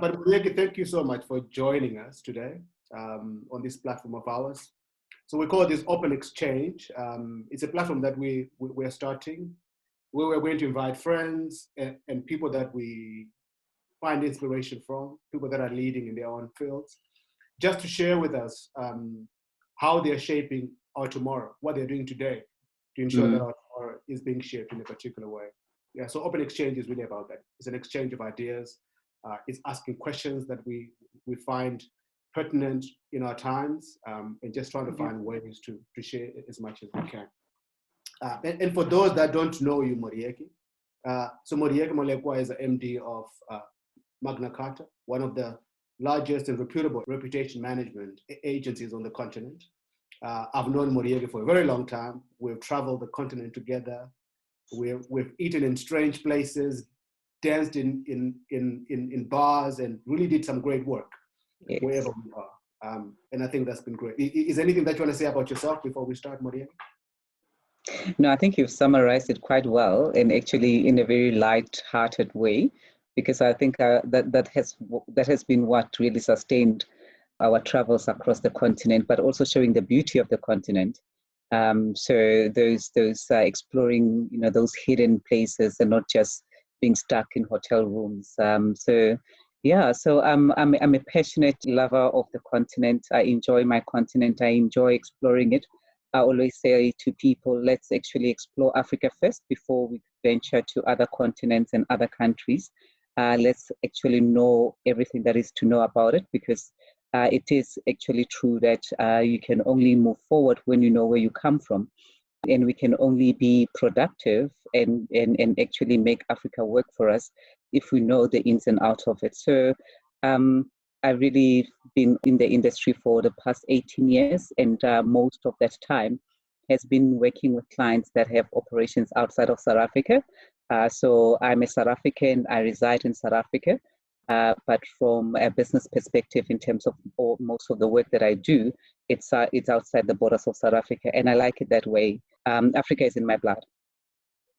But Moliehi, thank you so much for joining us today on this platform of ours. So we call this OpenXChange. It's a platform that we're starting, where we're going to invite friends and people that we find inspiration from, people that are leading in their own fields, just to share with us how they're shaping our tomorrow, what they're doing today to ensure that our tomorrow is being shaped in a particular way. Yeah, so OpenXChange is really about that. It's an exchange of ideas. It's asking questions that we find pertinent in our times, and just trying to find ways to share as much as we can. And for those that don't know you, Moliehi, so Moliehi Molekoa is the MD of Magna Carta, one of the largest and reputable reputation management agencies on the continent. I've known Moliehi for a very long time. We've traveled the continent together. We've eaten in strange places, danced in bars, and really did some great work wherever we are. And I think that's been great. Is there anything that you want to say about yourself before we start, Moliehi? No, I think you've summarized it quite well, and actually in a very light-hearted way, because I think that has been what really sustained our travels across the continent, but also showing the beauty of the continent. So those exploring, those hidden places, and not just being stuck in hotel rooms. So I'm a passionate lover of the continent. I enjoy my continent. I enjoy exploring it. I always say to people, let's actually explore Africa first before we venture to other continents and other countries. Let's actually know everything that is to know about it, because it is actually true that you can only move forward when you know where you come from. And we can only be productive and actually make Africa work for us if we know the ins and outs of it. So I've really been in the industry for the past 18 years, and most of that time has been working with clients that have operations outside of South Africa. So I'm a South African, I reside in South Africa, but from a business perspective, in terms of most of the work that I do, it's outside the borders of South Africa, and I like it that way. Africa is in my blood.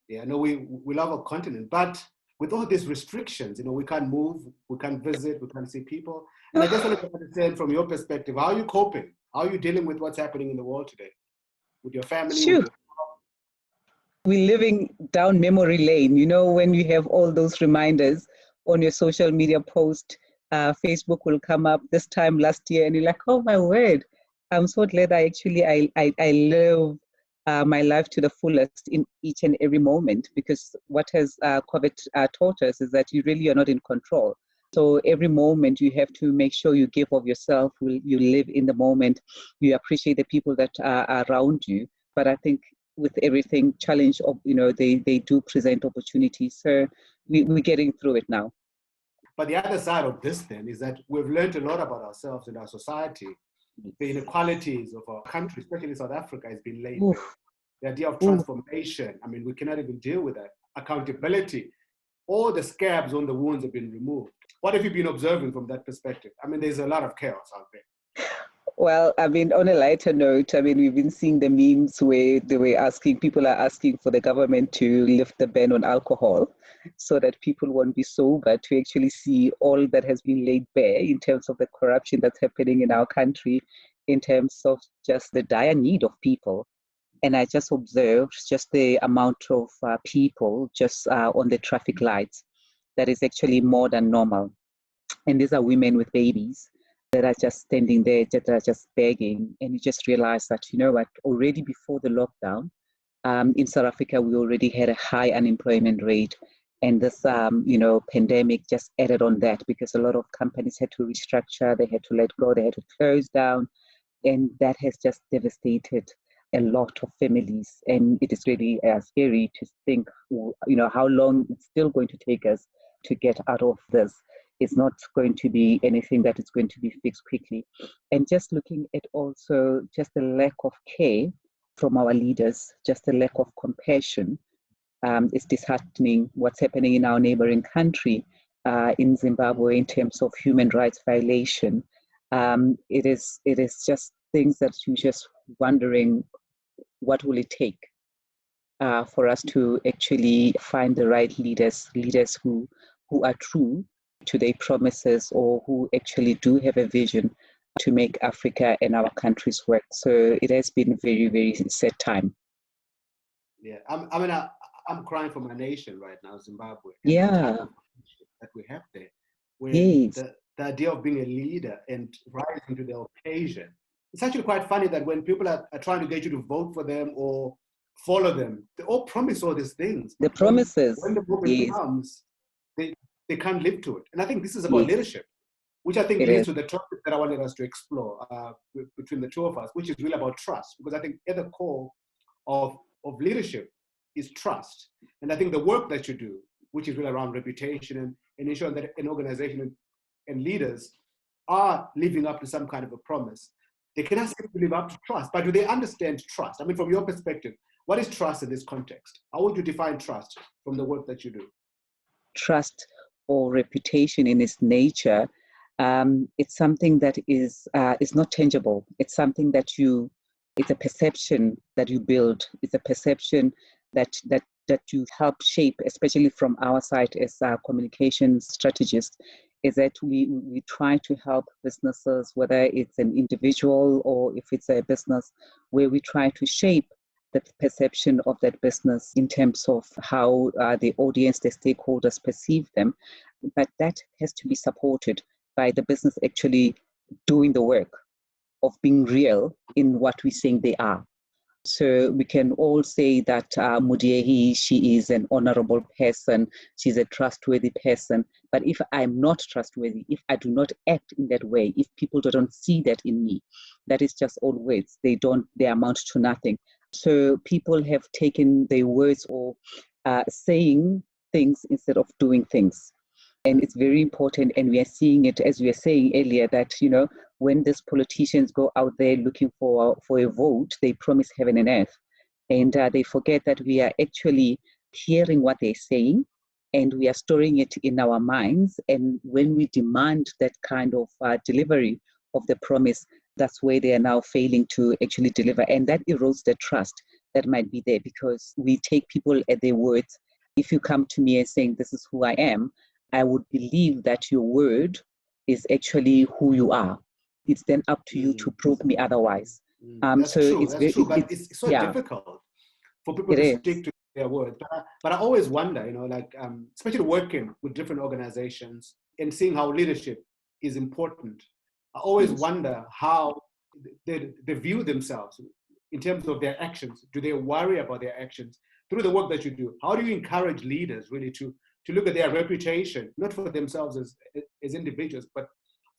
Yeah, no, we love our continent, but with all these restrictions, we can't move, we can't visit, we can't see people. And I just wanted to understand from your perspective, how are you coping? How are you dealing with what's happening in the world today? With your family? Sure. We're living down memory lane, when you have all those reminders on your social media post. Facebook will come up this time last year, and you're like, oh my word, I'm so glad I live my life to the fullest in each and every moment, because what has COVID taught us is that you really are not in control. So every moment you have to make sure you give of yourself, you live in the moment, you appreciate the people that are around you. But I think with everything, challenge of, they do present opportunities. So we're getting through it now. But the other side of this then is that we've learned a lot about ourselves and our society. The inequalities of our country, especially South Africa, has been laid bare. The idea of transformation, we cannot even deal with that. Accountability, all the scabs on the wounds have been removed. What have you been observing from that perspective? There's a lot of chaos out there. Well, on a lighter note, we've been seeing the memes where people are asking for the government to lift the ban on alcohol so that people won't be sober, to actually see all that has been laid bare in terms of the corruption that's happening in our country, in terms of just the dire need of people. And I just observed just the amount of people just on the traffic lights that is actually more than normal. And these are women with babies that are just standing there, that are just begging. And you just realize that, already before the lockdown, in South Africa, we already had a high unemployment rate. And this, pandemic just added on that, because a lot of companies had to restructure, they had to let go, they had to close down. And that has just devastated a lot of families. And it is really scary to think, how long it's still going to take us to get out of this. It's not going to be anything that is going to be fixed quickly. And just looking at also just the lack of care from our leaders, just the lack of compassion, is disheartening. What's happening in our neighboring country, in Zimbabwe, in terms of human rights violation. It is just things that you're just wondering, what will it take for us to actually find the right leaders who are true to their promises or who actually do have a vision to make Africa and our countries work. So it has been very, very sad time. Yeah, I'm crying for my nation right now, Zimbabwe, and the Yeah. type of leadership that we have there, where Yes. the idea of being a leader and rising to the occasion. It's actually quite funny that when people are trying to get you to vote for them or follow them, they all promise all these things. The promises. When the moment Yes. comes, they can't live to it. And I think this is about Yes. leadership, which I think It leads is. to the topic that I wanted us to explore between the two of us, which is really about trust. Because I think at the core of leadership is trust. And I think the work that you do, which is really around reputation and ensuring that an organization and leaders are living up to some kind of a promise, they can ask them to live up to trust. But do they understand trust? I mean, from your perspective, what is trust in this context? How would you define trust from the work that you do? Trust or reputation in its nature, it's something that is not tangible. It's something that it's a perception that you build. It's a perception that you help shape, especially from our side as communication strategists, is that we try to help businesses, whether it's an individual or if it's a business, where we try to shape the perception of that business in terms of how the audience, the stakeholders perceive them. But that has to be supported by the business actually doing the work of being real in what we're saying they are. So we can all say that Moliehi, she is an honorable person, she's a trustworthy person. But if I'm not trustworthy, if I do not act in that way, if people don't see that in me, that is just all words. They amount to nothing. So people have taken their words or saying things instead of doing things. And it's very important, and we are seeing it, as we were saying earlier, that, when these politicians go out there looking for a vote, they promise heaven and earth. And they forget that we are actually hearing what they're saying, and we are storing it in our minds. And when we demand that kind of delivery of the promise, that's where they are now failing to actually deliver. And that erodes the trust that might be there, because we take people at their words. If you come to me and saying, this is who I am, I would believe that your word is actually who you are. It's then up to you to prove me otherwise. That's true. That's true. But it's so yeah, difficult for people to stick to their word. But I always wonder, especially working with different organizations and seeing how leadership is important. I always wonder how they view themselves in terms of their actions. Do they worry about their actions through the work that you do? How do you encourage leaders really to look at their reputation, not for themselves as individuals, but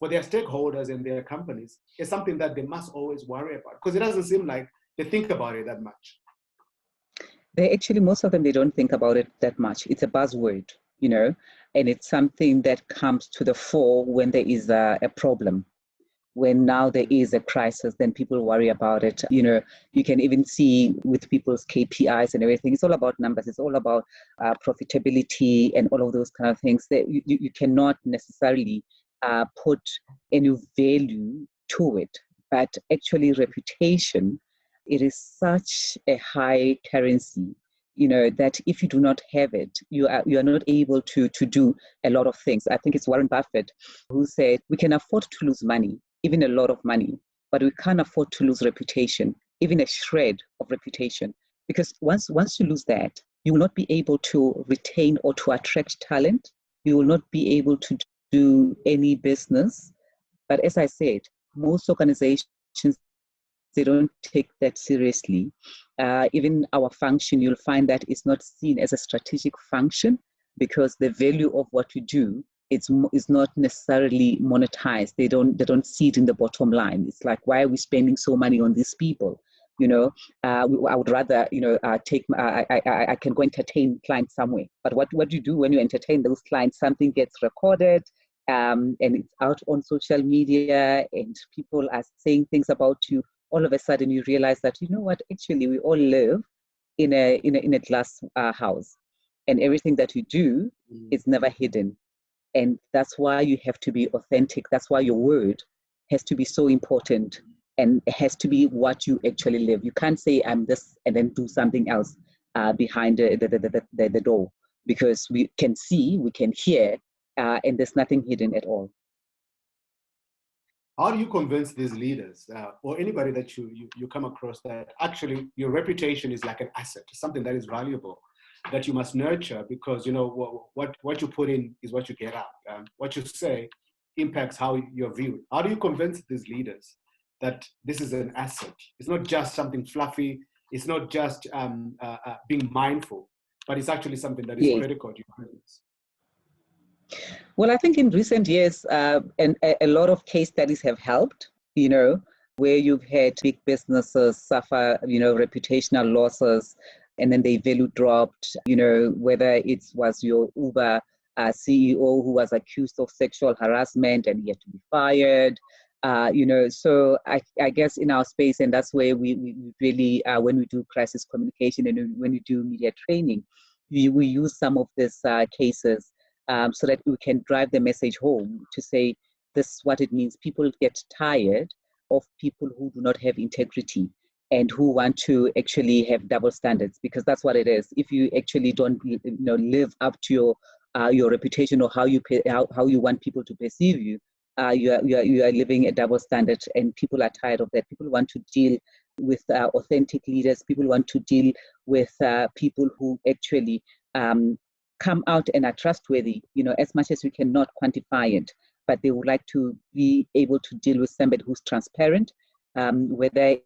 for their stakeholders and their companies, is something that they must always worry about? Because it doesn't seem like they think about it that much. They actually, most of them, they don't think about it that much. It's a buzzword, and it's something that comes to the fore when there is a problem. When now there is a crisis, then people worry about it. You can even see with people's KPIs and everything, it's all about numbers. It's all about profitability and all of those kind of things that you cannot necessarily put any value to it. But actually reputation, it is such a high currency, that if you do not have it, you are not able to do a lot of things. I think it's Warren Buffett who said, we can afford to lose money, even a lot of money, but we can't afford to lose reputation, even a shred of reputation. Because once you lose that, you will not be able to retain or to attract talent. You will not be able to do any business. But as I said, most organizations, they don't take that seriously. Even our function, you'll find that it's not seen as a strategic function, because the value of what you do is not necessarily monetized. They don't see it in the bottom line. It's like, why are we spending so money on these people? I would rather, I can go entertain clients somewhere. But what do you do when you entertain those clients? Something gets recorded, and it's out on social media, and people are saying things about you. All of a sudden you realize that, what, actually we all live in a glass house, and everything that you do is never hidden. And that's why you have to be authentic. That's why your word has to be so important, and it has to be what you actually live. You can't say I'm this and then do something else behind the door, because we can see, we can hear, and there's nothing hidden at all. How do you convince these leaders or anybody that you come across that actually your reputation is like an asset, something that is valuable, that you must nurture, because you know what you put in is what you get out. What you say impacts how you're viewed. How do you convince these leaders that this is an asset? It's not just something fluffy. It's not just being mindful, but it's actually something that is critical to your business. Well, I think in recent years, and a lot of case studies have helped, you know, where you've had big businesses suffer, you know, reputational losses, and then their value dropped, you know, whether it was your Uber CEO who was accused of sexual harassment and he had to be fired. You know, so I guess in our space, and that's where we really, when we do crisis communication and when we do media training, we use some of these cases so that we can drive the message home to say this is what it means. People get tired of people who do not have integrity and who want to actually have double standards, because that's what it is. If you actually don't, you know, live up to your reputation or how you want people to perceive you, you are living a double standard, and people are tired of that. People want to deal with authentic leaders. People want to deal with people who actually come out and are trustworthy, you know, as much as we cannot quantify it, but they would like to be able to deal with somebody who's transparent, whether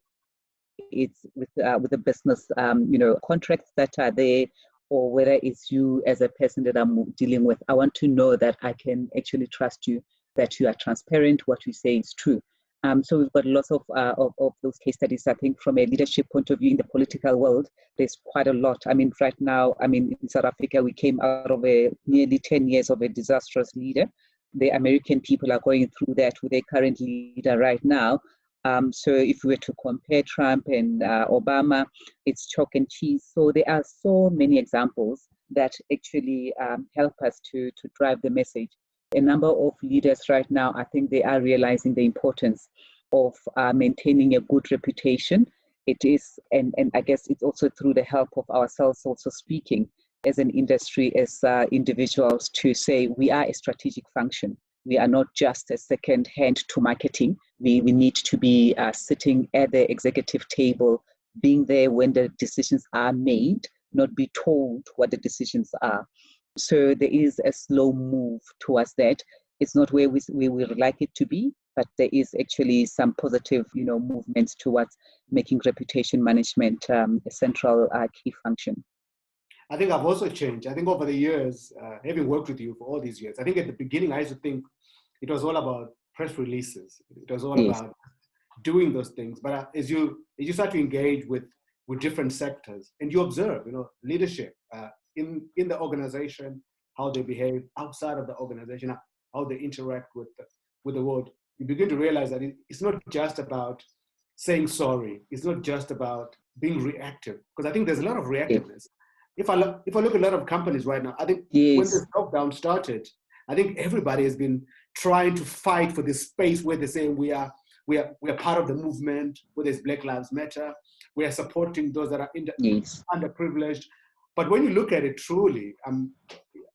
it's with the business, you know, contracts that are there, or whether it's you as a person that I'm dealing with. I want to know that I can actually trust you, that you are transparent, what you say is true. So we've got lots of those case studies. I think from a leadership point of view in the political world, there's quite a lot. I mean, right now, I mean, in South Africa, we came out of nearly 10 years of a disastrous leader. The American people are going through that with their current leader right now. So if we were to compare Trump and Obama, it's chalk and cheese. So there are so many examples that actually help us to drive the message. A number of leaders right now, I think they are realizing the importance of maintaining a good reputation. It is, and I guess it's also through the help of ourselves also speaking as an industry, as individuals, to say we are a strategic function. We are not just a second hand to marketing. We need to be sitting at the executive table, being there when the decisions are made, not be told what the decisions are. So there is a slow move towards that. It's not where we would like it to be, but there is actually some positive, you know, movements towards making reputation management a central key function. I think I've also changed. I think over the years, having worked with you for all these years, I think at the beginning I used to think it was all about press releases. It was all about doing those things. But as you start to engage with different sectors and you observe, you know, leadership in the organization, how they behave outside of the organization, how they interact with the world, you begin to realize that it's not just about saying sorry. It's not just about being reactive, because I think there's a lot of reactiveness. If I look at a lot of companies right now, I think when this lockdown started, I think everybody has been trying to fight for this space where they say we are part of the movement, where there's Black Lives Matter, we are supporting those that are underprivileged. But when you look at it truly,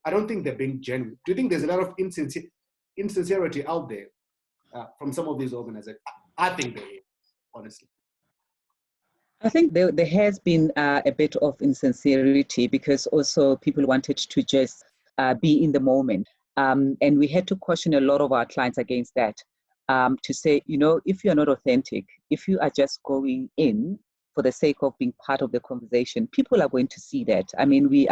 I don't think they're being genuine. Do you think there's a lot of insincerity out there from some of these organizations? I think there is, honestly. I think there has been a bit of insincerity, because also people wanted to just be in the moment. And we had to caution a lot of our clients against that, to say, you know, if you're not authentic, if you are just going in for the sake of being part of the conversation, people are going to see that. I mean, we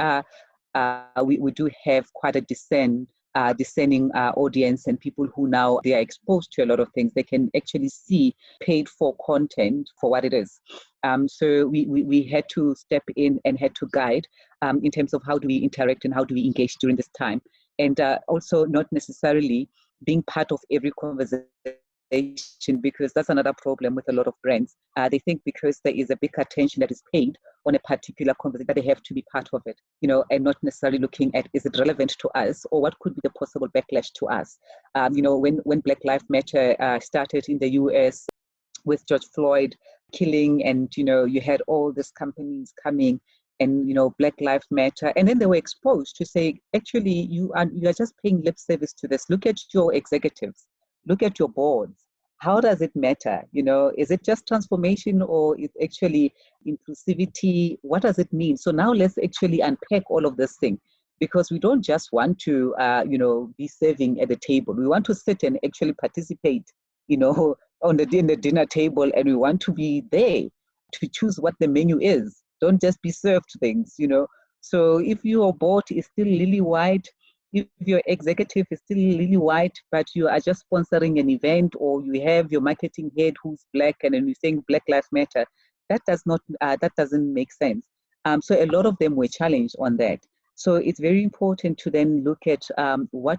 do have quite a discerning audience, and people who now they are exposed to a lot of things. They can actually see paid for content for what it is. So we had to step in and had to guide in terms of how do we interact and how do we engage during this time. And also not necessarily being part of every conversation, because that's another problem with a lot of brands. They think because there is a big attention that is paid on a particular conversation that they have to be part of it, you know, and not necessarily looking at, is it relevant to us, or what could be the possible backlash to us? You know, when Black Lives Matter started in the US with George Floyd killing, and, you know, you had all these companies coming and Black Lives Matter, and then they were exposed to say, actually, you are just paying lip service to this. Look at your executives, look at your boards. How does it matter? Is it just transformation, or is actually inclusivity? What does it mean? So now let's actually unpack all of this thing, because we don't just want to be serving at the table. We want to sit and actually participate in the dinner table, and we want to be there to choose what the menu is. Don't just be served things. So if your board is still lily white, if your executive is still lily white, but you are just sponsoring an event, or you have your marketing head who's black, and then you're saying Black Lives Matter, that doesn't make sense. So a lot of them were challenged on that. So it's very important to then look at how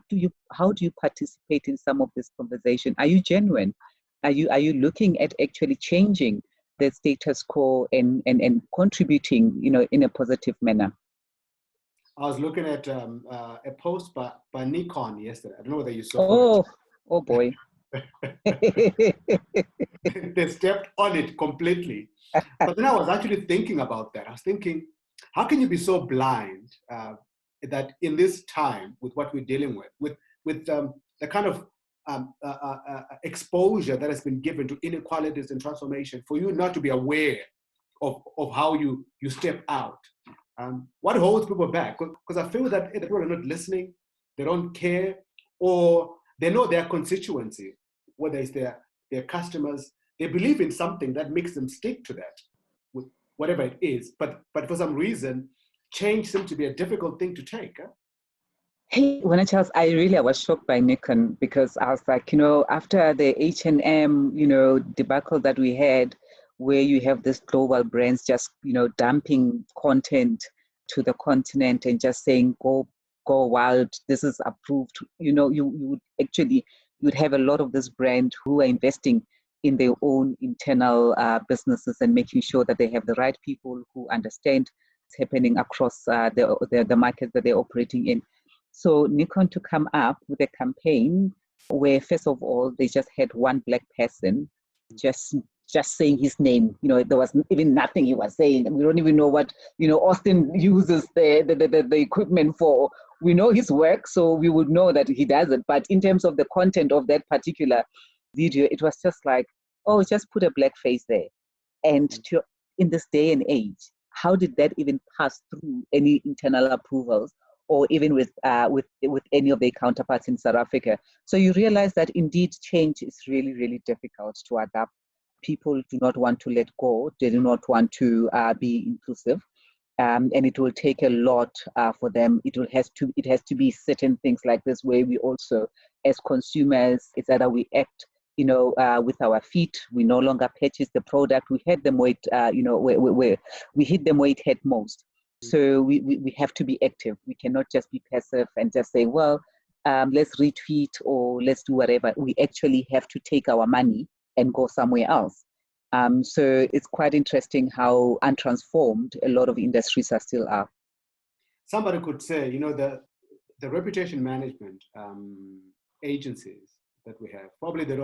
do you participate in some of this conversation? Are you genuine? Are you looking at actually changing the status quo and contributing, in a positive manner? I was looking at a post by Nikon yesterday. I don't know whether you saw it. Oh boy. They stepped on it completely. But then I was actually thinking about that. I was thinking, how can you be so blind that in this time, with what we're dealing with the kind of exposure that has been given to inequalities and transformation, for you not to be aware of how you step out? What holds people back? Because I feel that people are not listening, they don't care, or they know their constituency, whether it's their customers. They believe in something that makes them stick to that, with whatever it is. But for some reason, change seems to be a difficult thing to take. Huh? Hey, Charles, I was shocked by Nikon, because I was like, after the H&M, debacle that we had, where you have this global brands just, dumping content to the continent and just saying, go wild, this is approved. You would have a lot of this brand who are investing in their own internal businesses and making sure that they have the right people who understand what's happening across the markets that they're operating in. So Nikon to come up with a campaign where, first of all, they just had one black person just saying his name. There was even nothing he was saying. We don't even know what, Austin uses the equipment for. We know his work, so we would know that he does it. But in terms of the content of that particular video, it was just like, oh, just put a black face there. And in this day and age, how did that even pass through any internal approvals, or even with any of their counterparts in South Africa? So you realize that indeed change is really, really difficult to adapt. People do not want to let go. They do not want to be inclusive. And it will take a lot for them. It has to be certain things like this, where we also, as consumers, it's either we act with our feet. We no longer purchase the product. We hit them where we hit them where it hurt most. So we have to be active. We cannot just be passive and just say, well, let's retweet or let's do whatever. We actually have to take our money and go somewhere else. So it's quite interesting how untransformed a lot of industries are still are. Somebody could say, the reputation management agencies that we have, probably they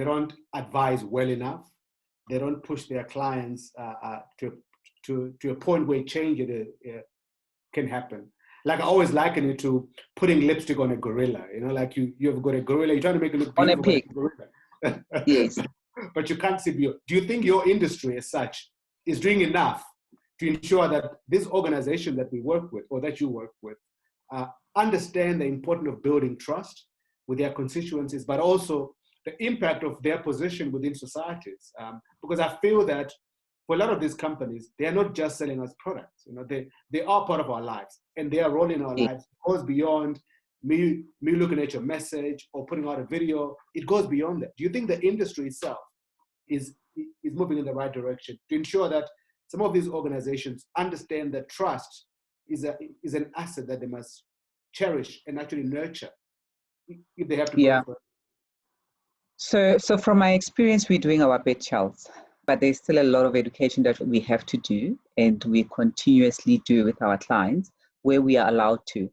don't advise well enough. They don't push their clients to a point where change can happen. Like I always liken it to putting lipstick on a gorilla. Like you've got a gorilla, you're trying to make it look beautiful. On a pig. Yes. But you can't see beyond. Do you think your industry as such is doing enough to ensure that this organization that we work with, or that you work with, understand the importance of building trust with their constituencies, but also the impact of their position within societies? Because I feel that for a lot of these companies, they are not just selling us products. They are part of our lives, and their role in our lives goes beyond me looking at your message or putting out a video. It goes beyond that. Do you think the industry itself is moving in the right direction to ensure that some of these organizations understand that trust is an asset that they must cherish and actually nurture if they have to go for it? So from my experience, we're doing our bit, Charles, but there's still a lot of education that we have to do, and we continuously do with our clients where we are allowed to.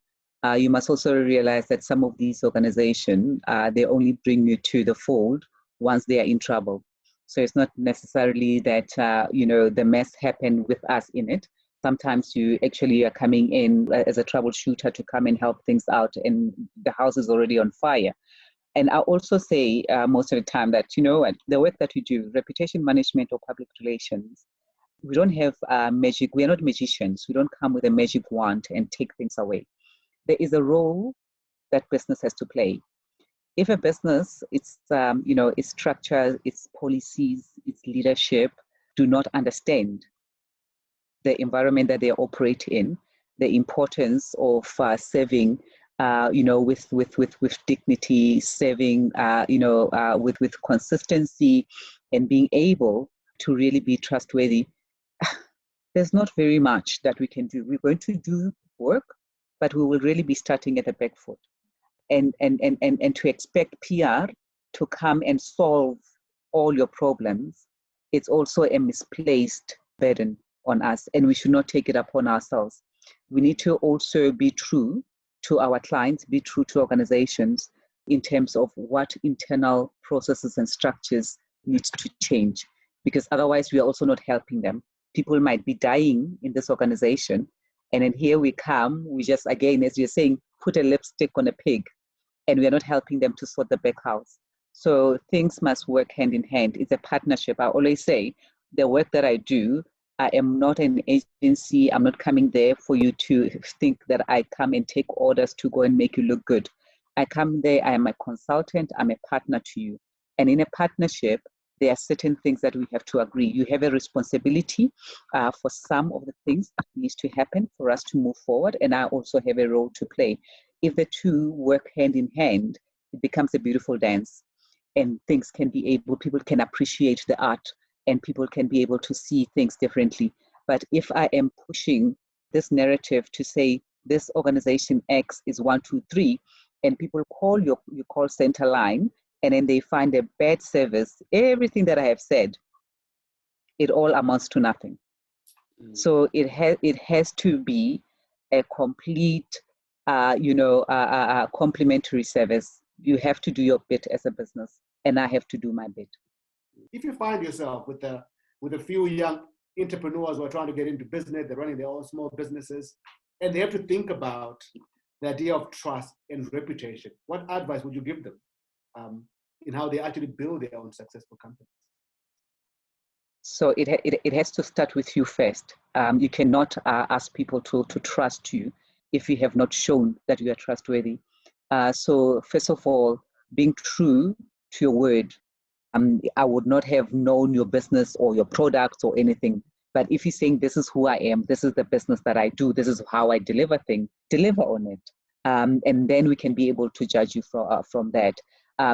You must also realize that some of these organizations, they only bring you to the fold once they are in trouble. So it's not necessarily that, the mess happened with us in it, Sometimes you actually are coming in as a troubleshooter to come and help things out, and the house is already on fire. And I also say most of the time that, the work that we do, reputation management or public relations, we don't have magic. We are not magicians. We don't come with a magic wand and take things away. There is a role that business has to play. If a business, its structure, its policies, its leadership do not understand the environment that they operate in, the importance of serving, with dignity, serving, with consistency, and being able to really be trustworthy. There's not very much that we can do. We're going to do work, but we will really be starting at the back foot. And to expect PR to come and solve all your problems, it's also a misplaced burden on us, and we should not take it upon ourselves. We need to also be true to our clients, be true to organizations in terms of what internal processes and structures need to change, because otherwise we are also not helping them. People might be dying in this organization, and then here we come, we just, again, as you're saying, put a lipstick on a pig, and we're not helping them to sort the back house. So things must work hand in hand. It's a partnership. I always say the work that I do, I am not an agency. I'm not coming there for you to think that I come and take orders to go and make you look good. I come there, I am a consultant, I'm a partner to you. And in a partnership, there are certain things that we have to agree. You have a responsibility for some of the things that needs to happen for us to move forward, and I also have a role to play. If the two work hand in hand, it becomes a beautiful dance, and things can be able, people can appreciate the art, and people can be able to see things differently. But if I am pushing this narrative to say this organization X is 1, 2, 3, and people call your call center line, and then they find a bad service, everything that I have said, it all amounts to nothing. So it has to be a complete, complimentary service. You have to do your bit as a business, and I have to do my bit. If you find yourself with a few young entrepreneurs who are trying to get into business, they're running their own small businesses, and they have to think about the idea of trust and reputation, what advice would you give them in how they actually build their own successful companies? So it has to start with you first. You cannot ask people to trust you if you have not shown that you are trustworthy. So first of all, being true to your word. I would not have known your business or your products or anything. But if you're saying, this is who I am, this is the business that I do, this is how I deliver things, deliver on it. And then we can be able to judge you from that.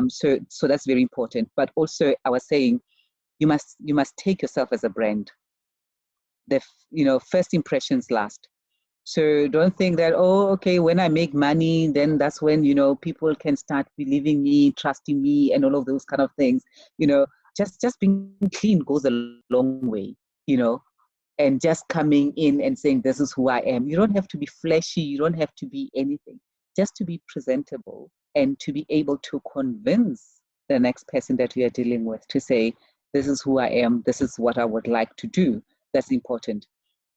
So that's very important. But also, I was saying, you must take yourself as a brand. First impressions last. So don't think that, okay, when I make money, then that's when, people can start believing me, trusting me, and all of those kind of things. Just being clean goes a long way, and just coming in and saying, this is who I am. You don't have to be flashy. You don't have to be anything. Just to be presentable and to be able to convince the next person that we are dealing with to say, this is who I am. This is what I would like to do. That's important.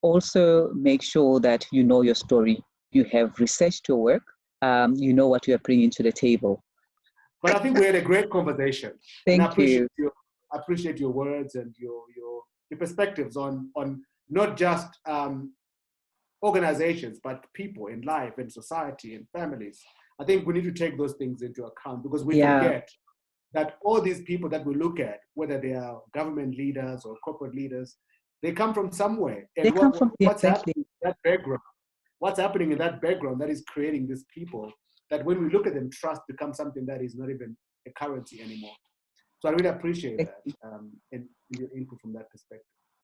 Also, make sure that you know your story. You have researched your work. You know what you are bringing to the table. But I think we had a great conversation. Thank you. I appreciate your words and your perspectives on not just organizations, but people in life and society and families. I think we need to take those things into account, because we forget that all these people that we look at, whether they are government leaders or corporate leaders, they come from somewhere. And what's happening in that background? What's happening in that background that is creating these people that when we look at them, trust becomes something that is not even a currency anymore. So I really appreciate that and your input from that perspective.